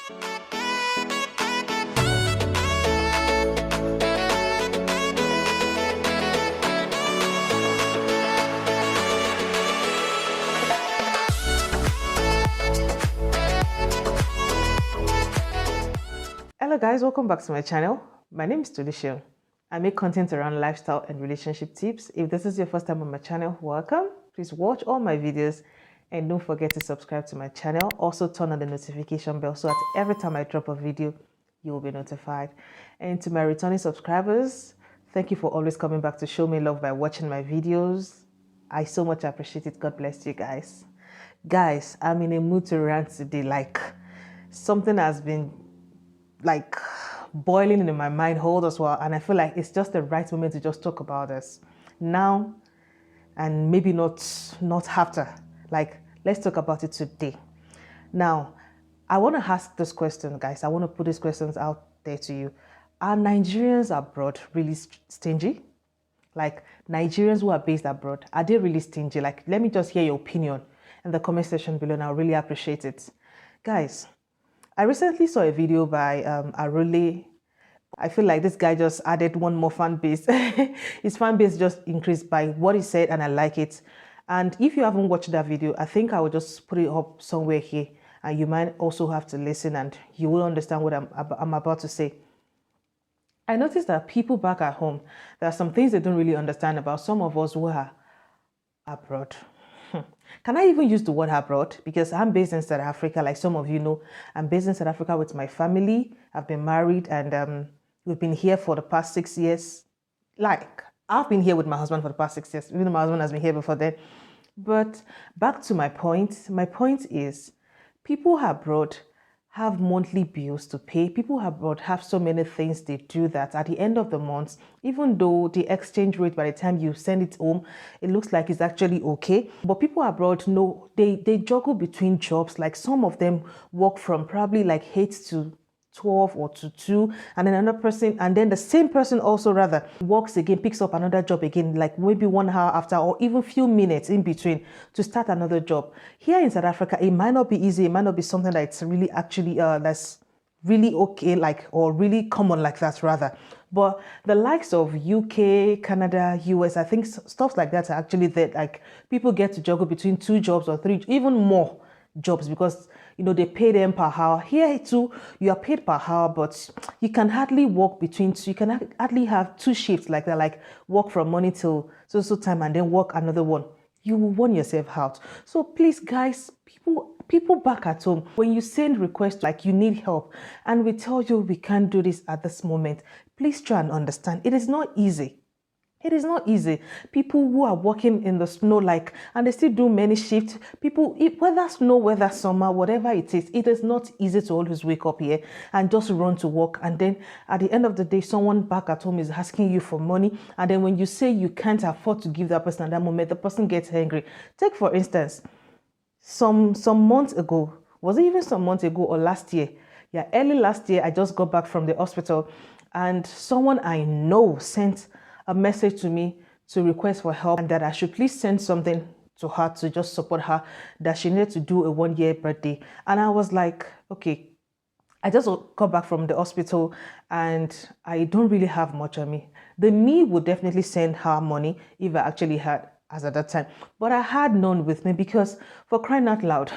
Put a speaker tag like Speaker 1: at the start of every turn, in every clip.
Speaker 1: Hello guys, welcome back to my channel. My name is Tulisha. I make content around lifestyle and relationship tips. If this is your first time on my channel, welcome. Please watch all my videos and don't forget to subscribe to my channel. Also turn on the notification bell so that every time I drop a video, you will be notified. And to my returning subscribers, thank you for always coming back to show me love by watching my videos. I so much appreciate it. God bless you guys. Guys, I'm in a mood to rant today. Like something has been like boiling in my mind hold as well, and I feel like it's just the right moment to just talk about this now and maybe not after. Like, let's talk about it today. Now, I want to ask this question, guys. I want to put these questions out there to you. Are Nigerians abroad really stingy? Like, Nigerians who are based abroad, are they really stingy? Like, let me just hear your opinion in the comment section below, and I'll really appreciate it. Guys, I recently saw a video by Arole. I feel like this guy just added one more fan base. His fan base just increased by what he said, and I like it. And if you haven't watched that video, I think I will just put it up somewhere here, and you might also have to listen and you will understand what I'm about to say. I noticed that people back at home, there are some things they don't really understand about some of us who are abroad. Can I even use the word abroad? Because I'm based in South Africa, like some of you know. I'm based in South Africa with my family. I've been married, and we've been here for the past 6 years. Like, I've been here with my husband for the past 6 years, even though my husband has been here before then. But back to my point. My point is, people abroad have monthly bills to pay. People abroad have so many things they do that at the end of the month, even though the exchange rate by the time you send it home, it looks like it's actually okay. But people abroad know they juggle between jobs. Like some of them work from probably like 8 to 12 or to 2, and then another person, and then the same person also rather works again, picks up another job again, like maybe 1 hour after or even few minutes in between to start another job. Here in South Africa, it might not be easy, it might not be something that's really actually that's really okay, like, or really common like that rather. But the likes of UK, Canada, US, I think stuff like that are actually there. Like people get to juggle between 2 jobs or 3, even more jobs, because they pay them per hour. Here too, you are paid per hour, but you can hardly work between 2. You can hardly have 2 shifts like that, like work from morning till so time and then work another one. You will warn yourself out. So please, guys, people back at home, when you send requests like you need help and we tell you we can't do this at this moment, please try and understand. It is not easy. It is not easy. People who are working in the snow, and they still do many shifts. People, whether snow, whether summer, whatever it is not easy to always wake up here and just run to work. And then at the end of the day, someone back at home is asking you for money. And then when you say you can't afford to give that person at that moment, the person gets angry. Take for instance, some months ago, was it even some months ago or last year? Yeah, early last year, I just got back from the hospital and someone I know sent a message to me to request for help and that I should please send something to her to just support her, that she needed to do a 1-year birthday. And I was like, okay, I just got back from the hospital and I don't really have much on me. The me would definitely send her money if I actually had as at that time. But I had none with me because, for crying out loud,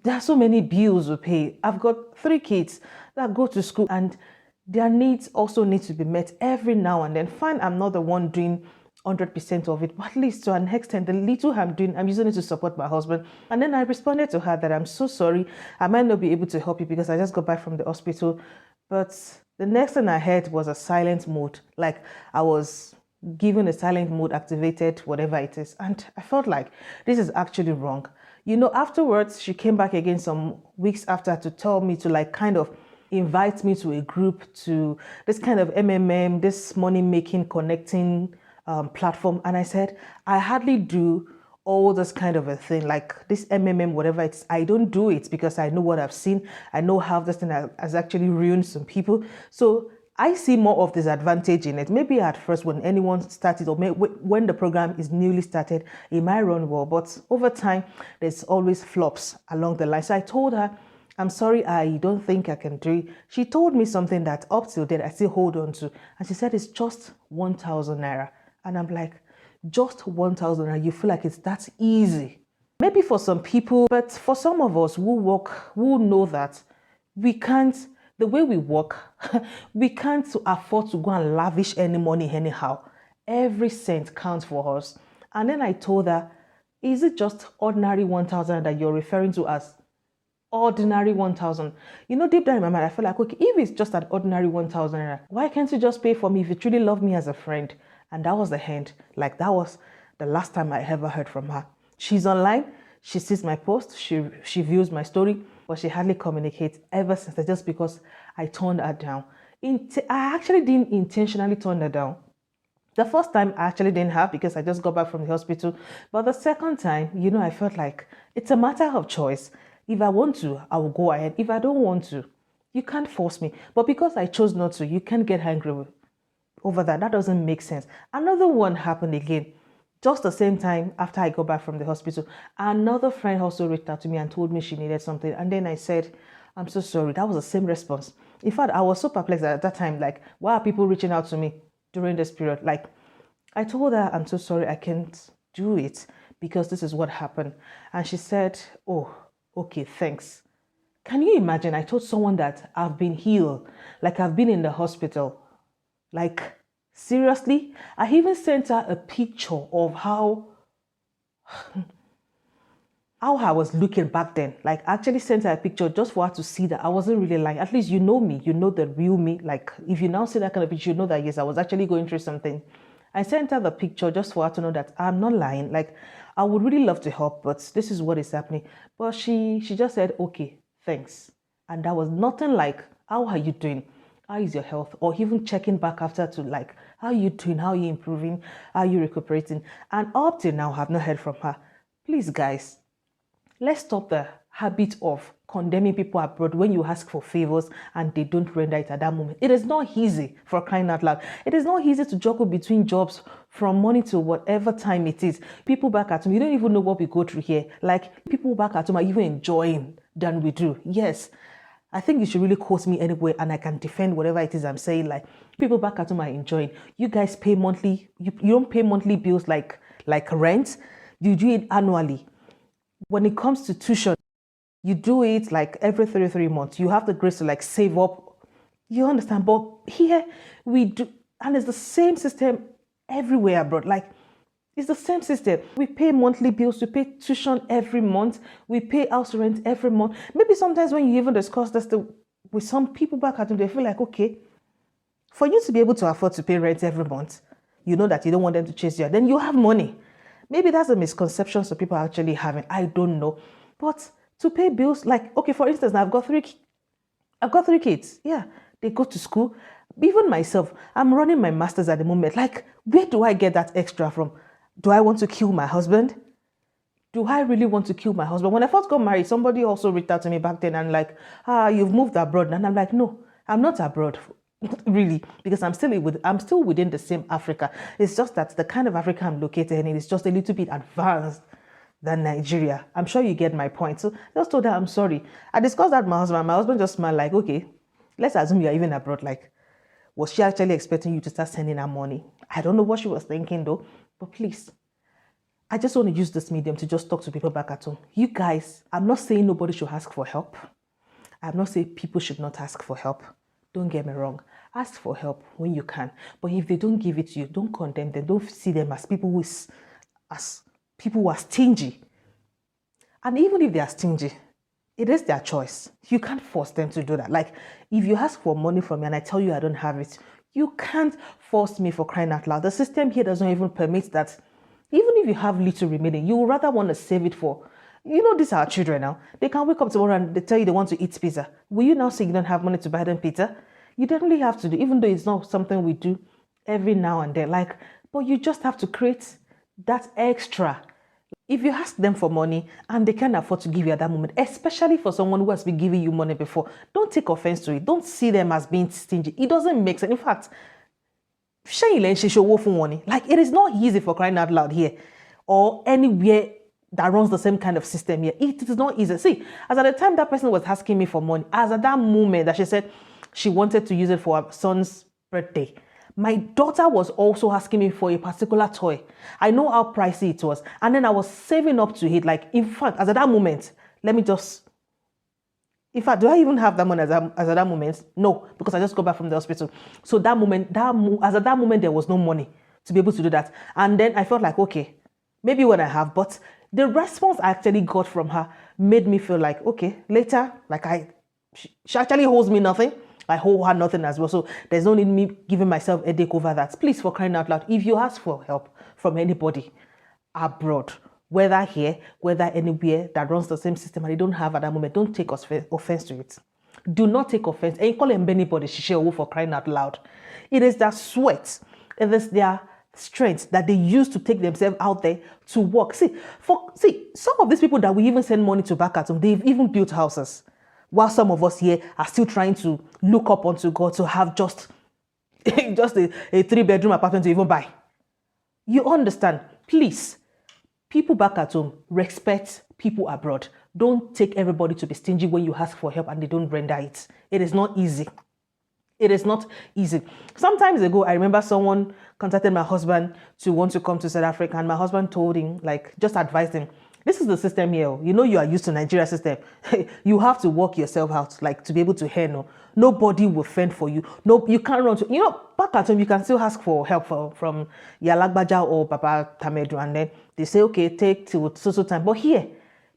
Speaker 1: there are so many bills to pay. I've got 3 kids that go to school and their needs also need to be met every now and then. Fine, I'm not the one doing 100% of it, but at least to an extent, the little I'm doing, I'm using it to support my husband. And then I responded to her that I'm so sorry, I might not be able to help you because I just got back from the hospital. But the next thing I heard was a silent mode, like I was given a silent mode activated, whatever it is. And I felt like this is actually wrong. Afterwards, she came back again some weeks after to tell me to kind of invite me to a group, to this kind of MMM, this money-making, connecting platform. And I said, I hardly do all this kind of a thing, like this MMM, whatever it's, I don't do it because I know what I've seen. I know how this thing has actually ruined some people. So I see more of disadvantage in it. Maybe at first when anyone started, or maybe when the program is newly started, it might run well, but over time, there's always flops along the line. So I told her, I'm sorry, I don't think I can do it. She told me something that up till then I still hold on to. And she said it's just 1,000 naira. And I'm like, just 1,000 naira? You feel like it's that easy? Maybe for some people, but for some of us who work, who know that we can't, the way we work, we can't afford to go and lavish any money anyhow. Every cent counts for us. And then I told her, is it just ordinary 1,000 that you're referring to as ordinary 1,000? You know, deep down in my mind, I feel like, okay, if it's just an ordinary 1,000, why can't you just pay for me if you truly love me as a friend? And that was the end. Like, that was the last time I ever heard from her. She's online, she sees my post, she views my story, but she hardly communicates ever since, just because I turned her down. I actually didn't intentionally turn her down. The first time I actually didn't have, because I just got back from the hospital. But the second time, you know, I felt like it's a matter of choice. If I want to, I will go ahead. If I don't want to, you can't force me. But because I chose not to, you can't get angry over that. That doesn't make sense. Another one happened again. Just the same time after I got back from the hospital, another friend also reached out to me and told me she needed something. And then I said, I'm so sorry. That was the same response. In fact, I was so perplexed at that time. Like, why are people reaching out to me during this period? Like, I told her, I'm so sorry, I can't do it because this is what happened. And she said, oh, okay, thanks. Can you imagine? I told someone that I've been healed, like I've been in the hospital. Like, seriously? I even sent her a picture of how I was looking back then. Like, I actually sent her a picture just for her to see that I wasn't really lying. At least you know me, you know the real me. Like, if you now see that kind of picture, you know that yes, I was actually going through something. I sent her the picture just for her to know that I'm not lying. Like, I would really love to help, but this is what is happening. But she just said, okay, thanks. And that was nothing like, how are you doing? How is your health? Or even checking back after to like, how are you doing? How are you improving? How are you recuperating? And up till now, I have not heard from her. Please, guys, let's stop the habit of condemning people abroad when you ask for favors and they don't render it at that moment. It is not easy, for crying out loud. It is not easy to juggle between jobs from morning to whatever time it is. People back at home, you don't even know what we go through here. Like, people back at home are even enjoying than we do. Yes, I think you should really quote me anyway and I can defend whatever it is I'm saying. Like, people back at home are enjoying. You guys pay monthly, you don't pay monthly bills like rent. You do it annually. When it comes to tuition, you do it like every 3 months. You have the grace to like save up. You understand? But here we do, and it's the same system everywhere abroad. Like, it's the same system. We pay monthly bills, we pay tuition every month, we pay house rent every month. Maybe sometimes when you even discuss this with some people back at home, they feel like, okay, for you to be able to afford to pay rent every month, you know that you don't want them to chase you, then you have money. Maybe that's a misconception some people are actually having. I don't know. But to pay bills, like, okay, for instance, I've got three kids. Yeah, they go to school. Even myself, I'm running my master's at the moment. Like, where do I get that extra from? Do I want to kill my husband? Do I really want to kill my husband? When I first got married, somebody also reached out to me back then and like, you've moved abroad. And I'm like, no, I'm not abroad. Really, because I'm still within the same Africa. It's just that the kind of Africa I'm located in is just a little bit advanced than Nigeria. I'm sure you get my point. So I just told her I'm sorry. I discussed that with my husband. My husband just smiled like, okay, let's assume you're even abroad. Like, was she actually expecting you to start sending her money? I don't know what she was thinking though. But please, I just want to use this medium to just talk to people back at home. You guys, I'm not saying nobody should ask for help. I'm not saying people should not ask for help. Don't get me wrong. Ask for help when you can. But if they don't give it to you, don't condemn them. Don't see them as people who are stingy. And even if they are stingy, it is their choice. You can't force them to do that. Like, if you ask for money from me and I tell you I don't have it, you can't force me, for crying out loud. The system here doesn't even permit that. Even if you have little remaining, you would rather want to save it for, you know, these are our children now. They can wake up tomorrow and they tell you they want to eat pizza. Will you now say you don't have money to buy them pizza? You definitely have to do, even though it's not something we do every now and then. Like, but you just have to create that extra. If you ask them for money and they can't afford to give you at that moment, especially for someone who has been giving you money before, don't take offense to it. Don't see them as being stingy. It doesn't make sense. In fact, like, it is not easy, for crying out loud, here or anywhere that runs the same kind of system here. It is not easy. See, as at the time that person was asking me for money, as at that moment that she said she wanted to use it for her son's birthday, my daughter was also asking me for a particular toy. I know how pricey it was. And then I was saving up to it. Like, in fact, as at that moment, let me just... In fact, do I even have that money as at that moment? No, because I just got back from the hospital. So that moment, as at that moment, there was no money to be able to do that. And then I felt like, okay, maybe when I have, but the response I actually got from her made me feel like, okay, later, like she actually owes me nothing. I owe her nothing as well. So there's no need me giving myself a headache over that. Please, for crying out loud, if you ask for help from anybody abroad, whether here, whether anywhere that runs the same system and they don't have at that moment, don't take offense to it. Do not take offense. And you call them anybody, for crying out loud. It is their sweat. It is their strength that they use to take themselves out there to work. See, some of these people that we even send money to back at them, they've even built houses. While some of us here are still trying to look up onto God to have just a 3-bedroom apartment to even buy. You understand? Please, people back at home, respect people abroad. Don't take everybody to be stingy when you ask for help and they don't render it. It is not easy. It is not easy. Some time ago, I remember someone contacted my husband to want to come to South Africa, and my husband told him, like, just advised him, this is the system here. You know, you are used to Nigeria system. You have to work yourself out, like, to be able to handle. Nobody will fend for you. No, you can't run to, back at home, you can still ask for help from Yalagbaja or Papa Tamedu, and then they say, okay, take till so time. But here,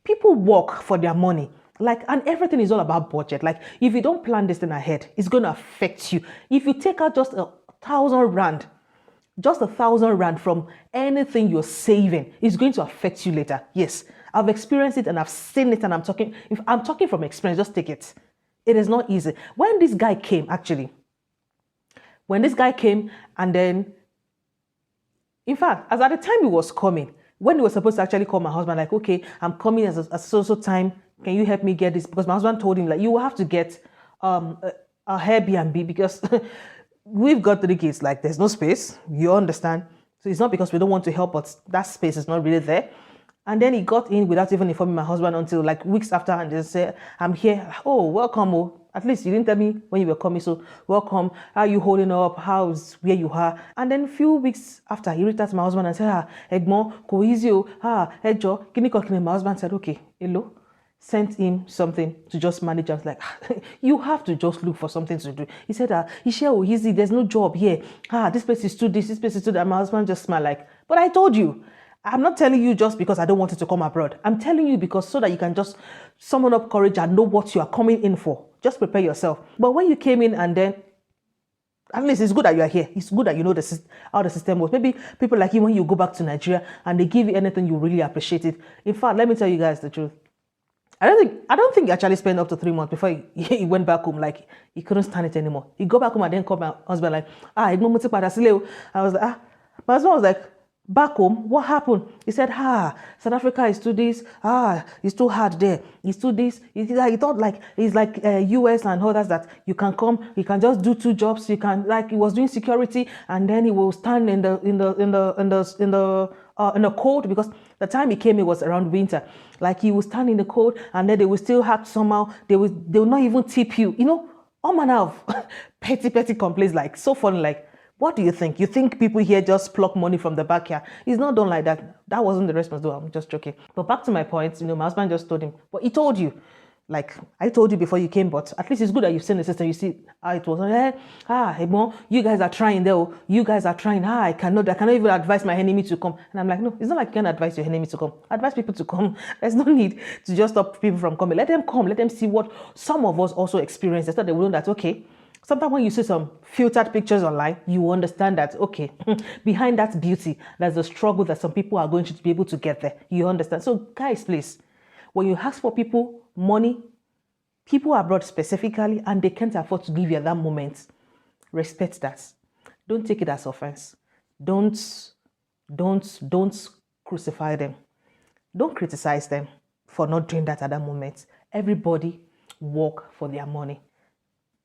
Speaker 1: people work for their money. Like, and everything is all about budget. Like, if you don't plan this thing ahead, it's going to affect you. If you take out just 1,000 rand, just 1,000 rand from anything you're saving, is going to affect you later. Yes, I've experienced it and I've seen it, and if I'm talking from experience, just take it. It is not easy. When this guy came, and then, in fact, as at the time he was coming, when he was supposed to actually call my husband, like, okay, I'm coming as a so time, can you help me get this? Because my husband told him, like, you will have to get a Airbnb because we've got 3 kids, like, there's no space, you understand? So it's not because we don't want to help, but that space is not really there. And then he got in without even informing my husband until like weeks after, and just said, I'm here. Oh, welcome. Oh, at least you didn't tell me when you were coming. So welcome. How are you holding up? How's where you are? And then a few weeks after, he reached out to my husband and said, Egmo, Koizio, Ejo, Kini. My husband said, okay, hello. Sent him something to just manage. I was like, you have to just look for something to do. He said, easy, there's no job here. This place is too this place is too that. And my husband just smiled like, but I told you. I'm not telling you just because I don't want you to come abroad. I'm telling you because so that you can just summon up courage and know what you are coming in for. Just prepare yourself. But when you came in and then, at least it's good that you are here. It's good that you know how the system works. Maybe people like you, when you go back to Nigeria and they give you anything, you really appreciate it. In fact, let me tell you guys the truth. I don't think he actually spent up to 3 months before he went back home. Like, he couldn't stand it anymore. He go back home and then called my husband like, I was like, my husband was like, back home, what happened? He said, South Africa is too this, it's too hard there, it's too this. He thought like it's like US and others that you can come, you can just do 2 jobs. You can, like, he was doing security, and then he will stand in the cold, because the time he came, it was around winter. Like, he will stand in the cold, and then they will still act somehow. They will not even tip you. All manner of petty complaints. Like, so funny. Like, what do you think? You think people here just pluck money from the backyard? It's not done like that. That wasn't the response, though. I'm just joking. But back to my point, my husband just told him. But he told you. Like, I told you before you came, but at least it's good that you've seen the system. You see how it was. Hey, Mo, you guys are trying there. You guys are trying. I cannot even advise my enemy to come. And I'm like, no, it's not like you can advise your enemy to come. Advise people to come. There's no need to just stop people from coming. Let them come. Let them see what some of us also experience. So they will know that, okay, sometimes when you see some filtered pictures online, you understand that, okay, behind that beauty, there's a struggle that some people are going to be able to get there. You understand? So guys, please, when you ask for people money, people abroad specifically, and they can't afford to give you at that moment, respect that. Don't take it as offense. Don't crucify them. Don't criticize them for not doing that at that moment. Everybody work for their money.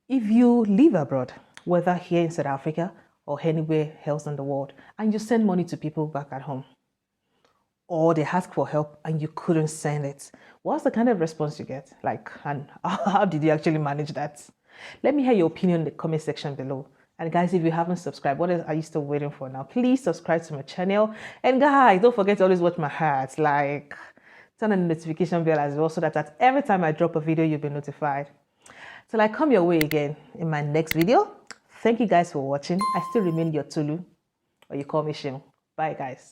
Speaker 1: If you live abroad, whether here in South Africa or anywhere else in the world, and you send money to people back at home, or they ask for help and you couldn't send it? What's the kind of response you get? Like, and how did you actually manage that? Let me hear your opinion in the comment section below. And guys, if you haven't subscribed, are you still waiting for now? Please subscribe to my channel. And guys, don't forget to always watch my heart. Like, turn on the notification bell as well so that every time I drop a video, you'll be notified. Till I come your way again in my next video. Thank you guys for watching. I still remain your Tulu, or you call me Shim. Bye guys.